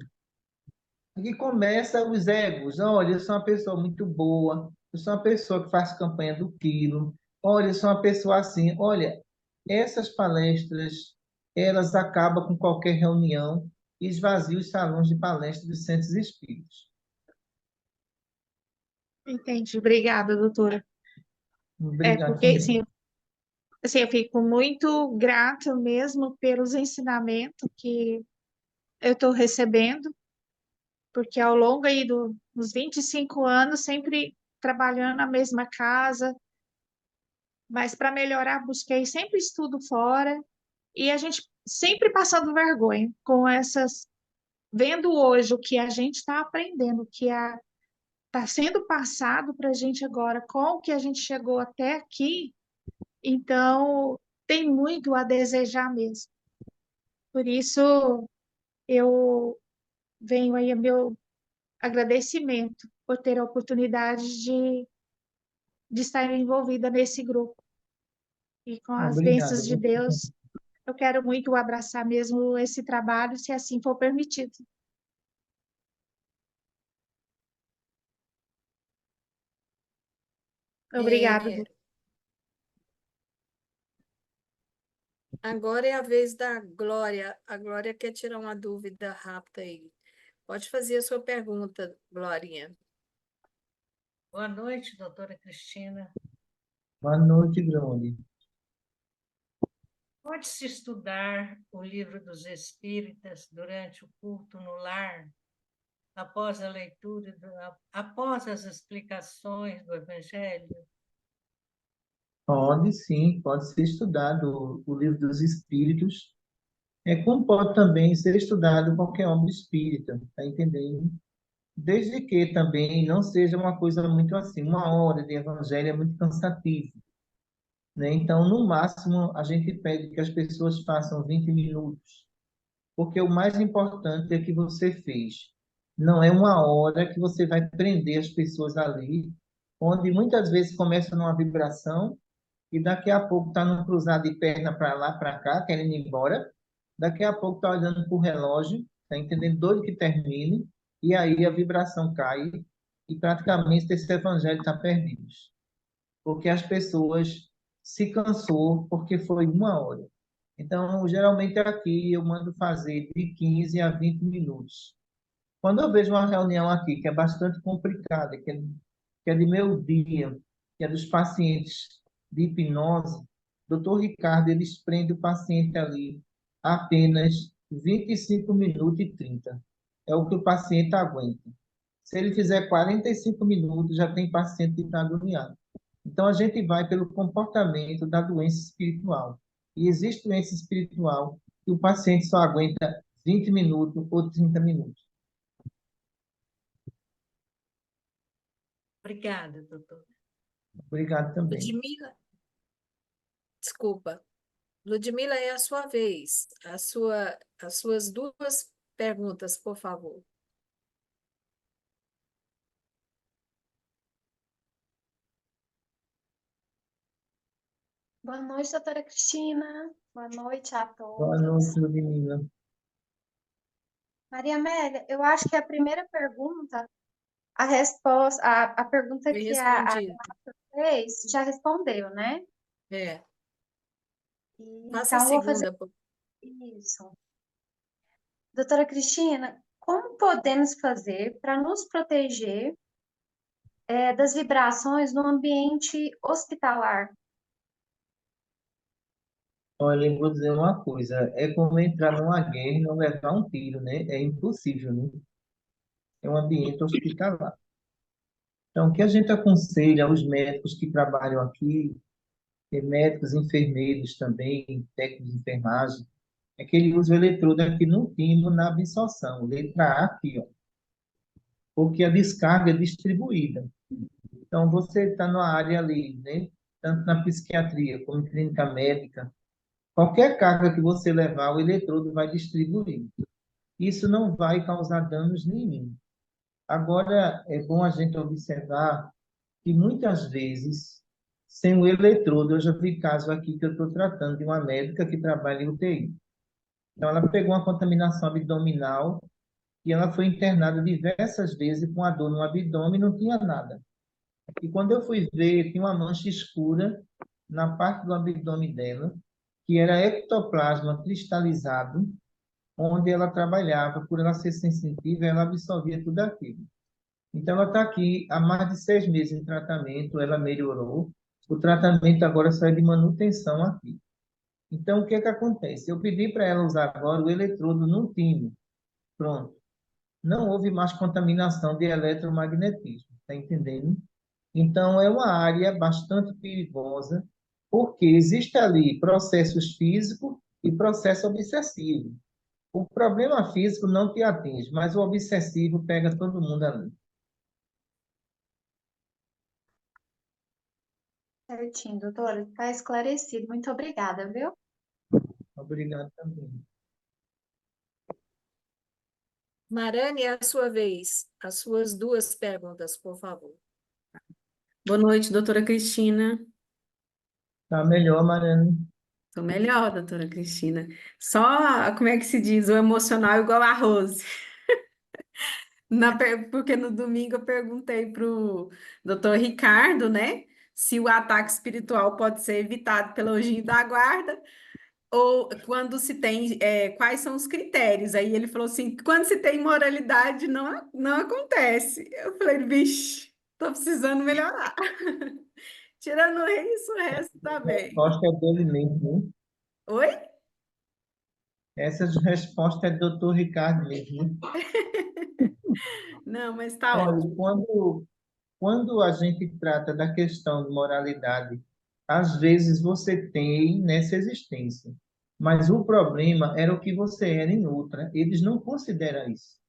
Aqui começa os egos. Olha, eu sou uma pessoa muito boa, eu sou uma pessoa que faz campanha do quilo, olha, eu sou uma pessoa assim. Olha, essas palestras, elas acabam com qualquer reunião e esvaziam os salões de palestra dos centros espíritas. Entendi. Obrigada, doutora. Obrigado Porque, também. assim, eu fico muito grata mesmo pelos ensinamentos que eu estou recebendo, porque ao longo aí dos 25 anos, sempre trabalhando na mesma casa, mas para melhorar, busquei sempre estudo fora, e a gente sempre passando vergonha com essas, vendo hoje o que a gente está aprendendo, o que está sendo passado para a gente agora, com o que a gente chegou até aqui, então tem muito a desejar mesmo. Por isso, eu venho aí a meu agradecimento por ter a oportunidade de estar envolvida nesse grupo. E com as bênçãos Obrigado. de Deus, eu quero muito abraçar mesmo esse trabalho, se assim for permitido. Obrigada. É, agora é a vez da Glória. A Glória quer tirar uma dúvida rápida aí. Pode fazer a sua pergunta, Glorinha. Boa noite, doutora Cristina. Boa noite, Grone. Pode-se estudar o Livro dos Espíritas durante o culto no lar, após a leitura, após as explicações do Evangelho? Pode sim, pode ser estudado o livro dos Espíritos. Como pode também ser estudado qualquer obra espírita, tá entendendo? Desde que também não seja uma coisa muito assim, uma hora de evangelho é muito cansativo, né? Então, no máximo, a gente pede que as pessoas façam 20 minutos, porque o mais importante é que você fez. Não é uma hora que você vai prender as pessoas ali, onde muitas vezes começa numa vibração e daqui a pouco está num cruzado de perna para lá, para cá, querendo ir embora. Daqui a pouco está olhando para o relógio, está entendendo doido que termine, e aí a vibração cai e praticamente esse evangelho está perdido. Porque as pessoas se cansou porque foi uma hora. Então, geralmente aqui eu mando fazer de 15 a 20 minutos. Quando eu vejo uma reunião aqui que é bastante complicada, que é de meu dia, que é dos pacientes de hipnose, doutor Ricardo, eles prendem o paciente ali apenas 25 minutos e 30. É o que o paciente aguenta. Se ele fizer 45 minutos, já tem paciente que está agoniado. Então, a gente vai pelo comportamento da doença espiritual. E existe doença espiritual que o paciente só aguenta 20 minutos ou 30 minutos. Obrigada, doutora. Obrigado também. Ludmila, Desculpa. Ludmila, é a sua vez. As suas duas perguntas, por favor. Boa noite, doutora Cristina. Boa noite a Boa todos. noite, Ludmila. Maria Amélia, eu acho que a primeira pergunta, a resposta, a pergunta Foi que a respondido. fez já respondeu, né? É. E, Faça a então, vou fazer segunda. isso. Doutora Cristina, como podemos fazer para nos proteger das vibrações no ambiente hospitalar? Olha, eu vou dizer uma coisa. É como entrar numa guerra e não levar um tiro, né? É impossível, né? É um ambiente hospitalar. Então, o que a gente aconselha aos médicos que trabalham aqui, médicos, enfermeiros também, técnicos de enfermagem, é que ele use o eletrodo aqui no timo, na absorção. Letra A aqui, ó. Porque a descarga é distribuída. Então, você está numa área ali, né? Tanto na psiquiatria como em clínica médica, qualquer carga que você levar, o eletrodo vai distribuir. Isso não vai causar danos nenhum. Agora, é bom a gente observar que muitas vezes, sem o eletrodo, eu já vi caso aqui que eu estou tratando de uma médica que trabalha em UTI. Então, ela pegou uma contaminação abdominal e ela foi internada diversas vezes com a dor no abdômen e não tinha nada. E quando eu fui ver, tinha uma mancha escura na parte do abdômen dela, que era ectoplasma cristalizado, onde ela trabalhava, por ela ser sensitiva, ela absorvia tudo aquilo. Então, ela está aqui há mais de 6 meses em tratamento, ela melhorou. O tratamento agora só é de manutenção aqui. Então, o que é que acontece? Eu pedi para ela usar agora o eletrodo no timo. Pronto. Não houve mais contaminação de eletromagnetismo, está entendendo? Então, é uma área bastante perigosa, porque existe ali processos físicos e processo obsessivo. O problema físico não te atinge, mas o obsessivo pega todo mundo ali. Certinho, doutora, está esclarecido. Muito obrigada, viu? Obrigado também. Marane, é a sua vez. As suas duas perguntas, por favor. Boa noite, doutora Cristina. Tá melhor, Mariana. Estou melhor, doutora Cristina. Só, como é que se diz, o emocional igual arroz. Porque no domingo eu perguntei para o doutor Ricardo, né, se o ataque espiritual pode ser evitado pelo anjinho da guarda, ou quando se tem, quais são os critérios. Aí ele falou assim, quando se tem moralidade, não acontece. Eu falei, vixe, estou precisando melhorar. Tirando isso, o resto tá A bem. resposta é dele mesmo, né? Oi? Essa resposta é do Dr. Ricardo mesmo. Não, mas tá Olha, ótimo. quando a gente trata da questão de moralidade, às vezes você tem nessa existência, mas o problema era o que você era em outra. Eles não consideram isso.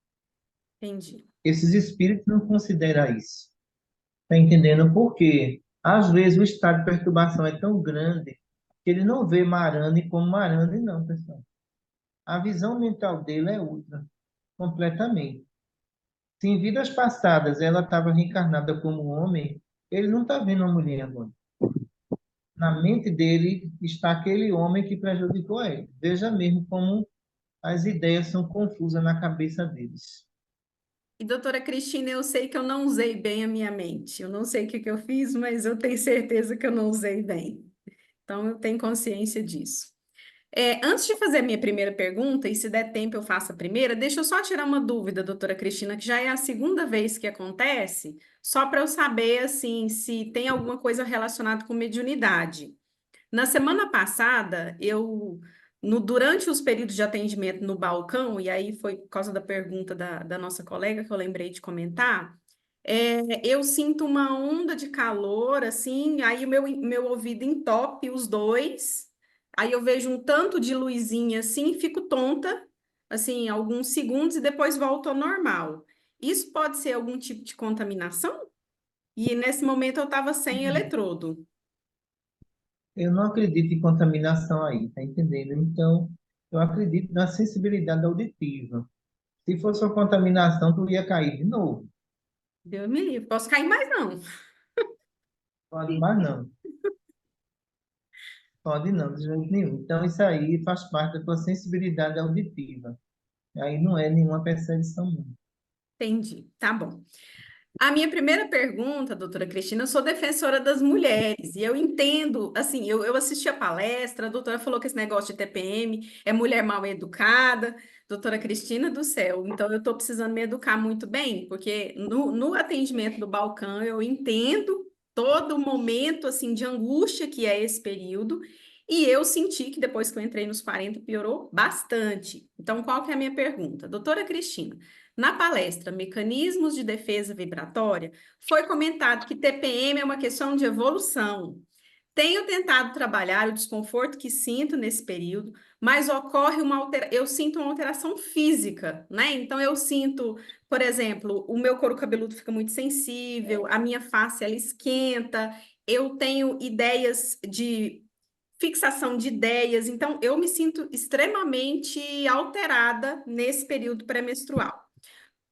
Entendi. Esses espíritos não consideram isso. Está entendendo por quê? Às vezes o estado de perturbação é tão grande que ele não vê Marane como Marane, não, pessoal. A visão mental dele é outra, completamente. Se em vidas passadas ela estava reencarnada como homem, ele não está vendo uma mulher agora. Na mente dele está aquele homem que prejudicou ele. Veja mesmo como as ideias são confusas na cabeça deles. E, doutora Cristina, eu sei que eu não usei bem a minha mente. Eu não sei o que eu fiz, mas eu tenho certeza que eu não usei bem. Então, eu tenho consciência disso. Antes de fazer a minha primeira pergunta, e se der tempo eu faço a primeira, deixa eu só tirar uma dúvida, doutora Cristina, que já é a segunda vez que acontece, só para eu saber, assim, se tem alguma coisa relacionada com mediunidade. Na semana passada, durante os períodos de atendimento no balcão, e aí foi por causa da pergunta da nossa colega que eu lembrei de comentar, eu sinto uma onda de calor, assim, aí o meu ouvido entope os dois, aí eu vejo um tanto de luzinha assim, fico tonta, assim, alguns segundos e depois volto ao normal. Isso pode ser algum tipo de contaminação? E nesse momento eu estava sem eletrodo. Eu não acredito em contaminação aí, tá entendendo? Então, eu acredito na sensibilidade auditiva. Se fosse uma contaminação, tu ia cair de novo. Deus me livre. Posso cair mais, não. Pode mais não. Pode não, de jeito nenhum. Então, isso aí faz parte da tua sensibilidade auditiva. Aí não é nenhuma perseguição, não. Entendi. Tá bom. A minha primeira pergunta, doutora Cristina, eu sou defensora das mulheres, e eu entendo, assim, eu assisti a palestra, a doutora falou que esse negócio de TPM é mulher mal educada, doutora Cristina do céu, então eu estou precisando me educar muito bem, porque no atendimento do balcão eu entendo todo o momento, assim, de angústia que é esse período, e eu senti que depois que eu entrei nos 40 piorou bastante. Então, qual que é a minha pergunta? Doutora Cristina, na palestra Mecanismos de Defesa Vibratória, foi comentado que TPM é uma questão de evolução. Tenho tentado trabalhar o desconforto que sinto nesse período, mas ocorre eu sinto uma alteração física, né? Então eu sinto, por exemplo, o meu couro cabeludo fica muito sensível, a minha face ela esquenta, eu tenho ideias de fixação de ideias, então eu me sinto extremamente alterada nesse período pré-menstrual.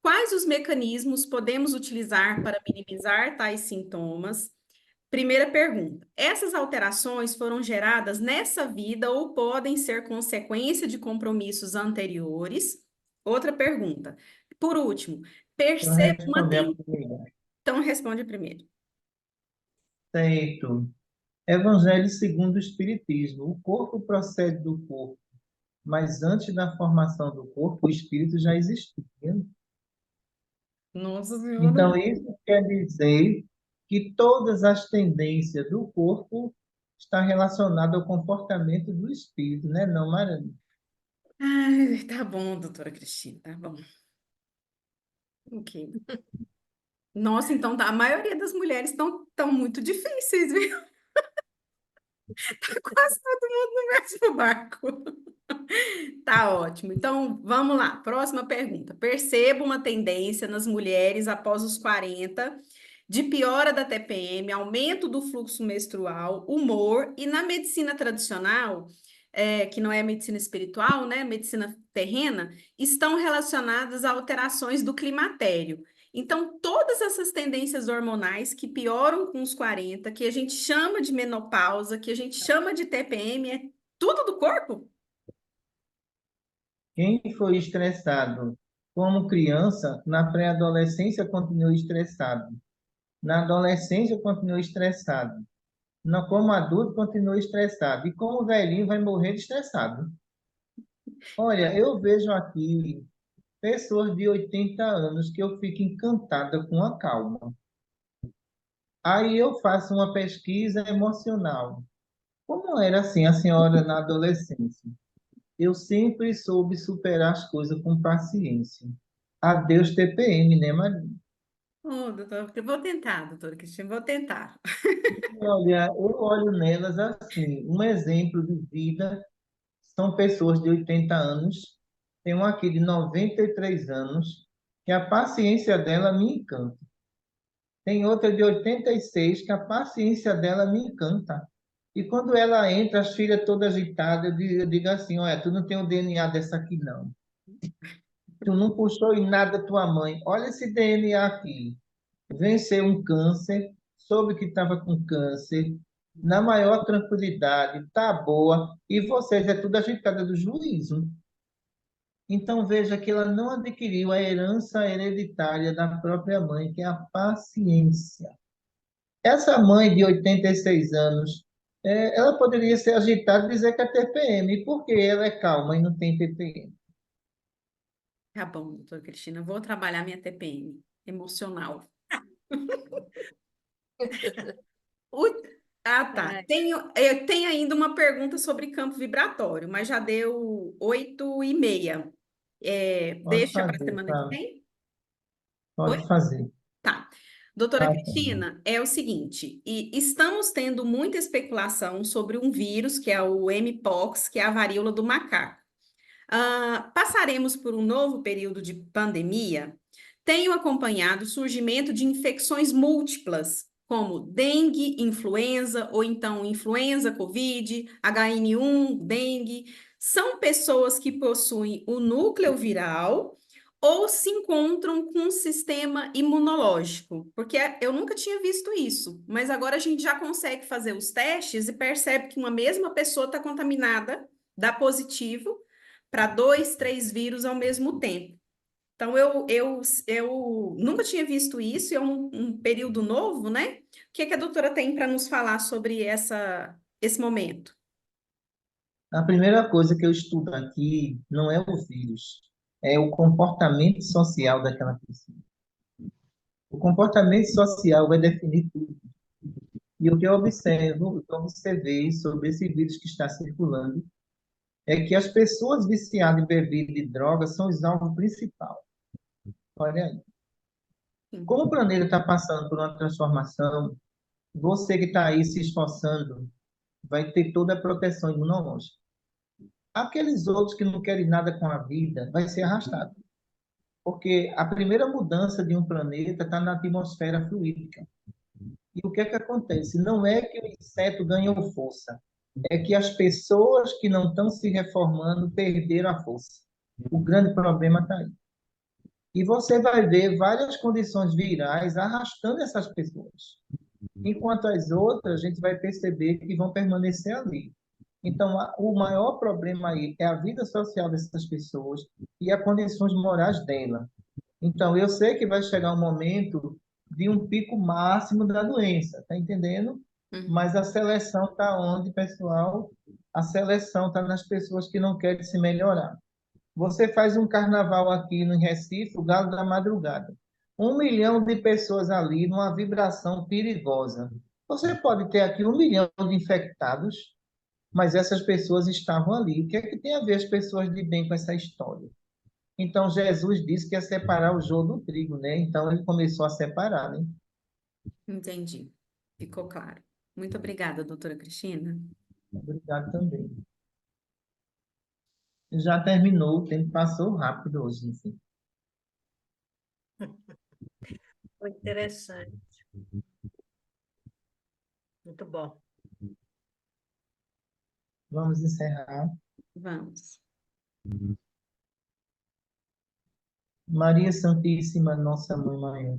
Quais os mecanismos podemos utilizar para minimizar tais sintomas? Primeira pergunta: essas alterações foram geradas nessa vida ou podem ser consequência de compromissos anteriores? Outra pergunta. Por último, Então, perceba uma responder a primeira. Então, responde primeiro. Certo. Evangelho segundo o Espiritismo. O corpo procede do corpo, mas antes da formação do corpo, o espírito já existia. Nossa Senhora. Então, isso quer dizer que todas as tendências do corpo estão relacionadas ao comportamento do espírito, né? Não, Maranhão? Ai, tá bom, doutora Cristina, tá bom. Ok. Nossa, então tá, a maioria das mulheres estão muito difíceis, viu? Tá quase todo mundo no mesmo barco. Tá ótimo. Então, vamos lá. Próxima pergunta. Percebo uma tendência nas mulheres após os 40 de piora da TPM, aumento do fluxo menstrual, humor, e na medicina tradicional, que não é medicina espiritual, né? Medicina terrena, estão relacionadas a alterações do climatério. Então, todas essas tendências hormonais que pioram com os 40, que a gente chama de menopausa, que a gente chama de TPM, é tudo do corpo? Quem foi estressado como criança, na pré-adolescência continua estressado. Na adolescência continua estressado. Como adulto continua estressado. E como velhinho vai morrer estressado. Olha, eu vejo aqui pessoas de 80 anos que eu fico encantada com a calma. Aí eu faço uma pesquisa emocional. Como era assim a senhora na adolescência? Eu sempre soube superar as coisas com paciência. Adeus TPM, né, Maria? Oh, doutor, eu vou tentar, doutora Cristina, vou tentar. Olha, eu olho nelas assim, um exemplo de vida são pessoas de 80 anos, tem uma aqui de 93 anos, que a paciência dela me encanta. Tem outra de 86, que a paciência dela me encanta. E quando ela entra, as filhas todas agitadas, eu digo assim, olha, tu não tem o DNA dessa aqui, não. Tu não puxou em nada tua mãe. Olha esse DNA aqui. Venceu um câncer, soube que estava com câncer, na maior tranquilidade, tá boa, e vocês é tudo agitada do juízo. Então veja que ela não adquiriu a herança hereditária da própria mãe, que é a paciência. Essa mãe de 86 anos, ela poderia ser agitada e dizer que é TPM, porque ela é calma e não tem TPM. Tá bom, doutora Cristina, vou trabalhar minha TPM emocional. Tá. Eu tenho ainda uma pergunta sobre campo vibratório, mas já deu 8h30. Deixa para a fazer, semana que tá? vem? Pode fazer. Tá. Doutora Tá. Cristina, é o seguinte, estamos tendo muita especulação sobre um vírus, que é o Mpox, que é a varíola do macaco. Passaremos por um novo período de pandemia? Tenho acompanhado o surgimento de infecções múltiplas, como dengue, influenza, ou então influenza, Covid, HN1, dengue, são pessoas que possuem o núcleo viral ou se encontram com um sistema imunológico, porque eu nunca tinha visto isso, mas agora a gente já consegue fazer os testes e percebe que uma mesma pessoa está contaminada, dá positivo para 2, 3 vírus ao mesmo tempo. Então, eu nunca tinha visto isso, é um período novo, né? O que que a doutora tem para nos falar sobre esse momento? A primeira coisa que eu estudo aqui não é o vírus, é o comportamento social daquela pessoa. O comportamento social vai definir tudo. E o que eu observo, o que eu observei sobre esse vírus que está circulando, é que as pessoas viciadas em bebida e drogas são os alvos principais. Olha aí. Como o planeta está passando por uma transformação, você que está aí se esforçando vai ter toda a proteção imunológica. Aqueles outros que não querem nada com a vida vai ser arrastado. Porque a primeira mudança de um planeta está na atmosfera fluídica. E o que é que acontece? Não é que o inseto ganhou força, é que as pessoas que não estão se reformando perderam a força. O grande problema está aí. E você vai ver várias condições virais arrastando essas pessoas. Enquanto as outras, a gente vai perceber que vão permanecer ali. Então, o maior problema aí é a vida social dessas pessoas e as condições morais dela. Então, eu sei que vai chegar um momento de um pico máximo da doença, tá entendendo? Mas a seleção está onde, pessoal? A seleção está nas pessoas que não querem se melhorar. Você faz um carnaval aqui no Recife, o Galo da Madrugada. 1 milhão de pessoas ali numa vibração perigosa. Você pode ter aqui 1 milhão de infectados, mas essas pessoas estavam ali. O que é que tem a ver as pessoas de bem com essa história? Então, Jesus disse que ia separar o joio do trigo, né? Então, ele começou a separar, né? Entendi. Ficou claro. Muito obrigada, doutora Cristina. Obrigado também. Já terminou, o tempo passou rápido hoje, enfim. Foi interessante. Muito bom. Vamos encerrar. Vamos. Maria Santíssima, nossa Mãe Maior,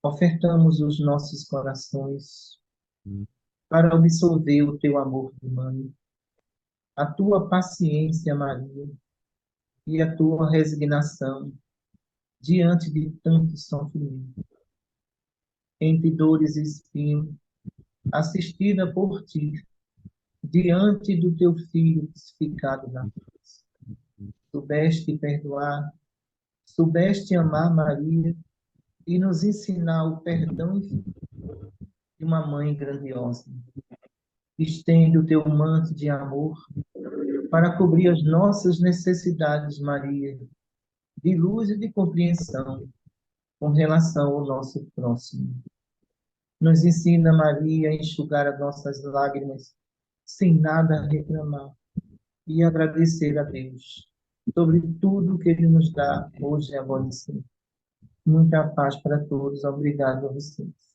ofertamos os nossos corações para absolver o teu amor humano, a tua paciência, Maria, e a tua resignação diante de tanto sofrimento. Entre dores e espinhos, assistida por ti, diante do teu Filho crucificado na cruz. Soubeste perdoar, soubeste amar Maria e nos ensinar o perdão infinito de uma mãe grandiosa. Estende o teu manto de amor para cobrir as nossas necessidades, Maria, de luz e de compreensão com relação ao nosso próximo. Nos ensina, Maria, a enxugar as nossas lágrimas sem nada reclamar e agradecer a Deus sobre tudo que Ele nos dá hoje e agora e sempre. Muita paz para todos. Obrigado a vocês.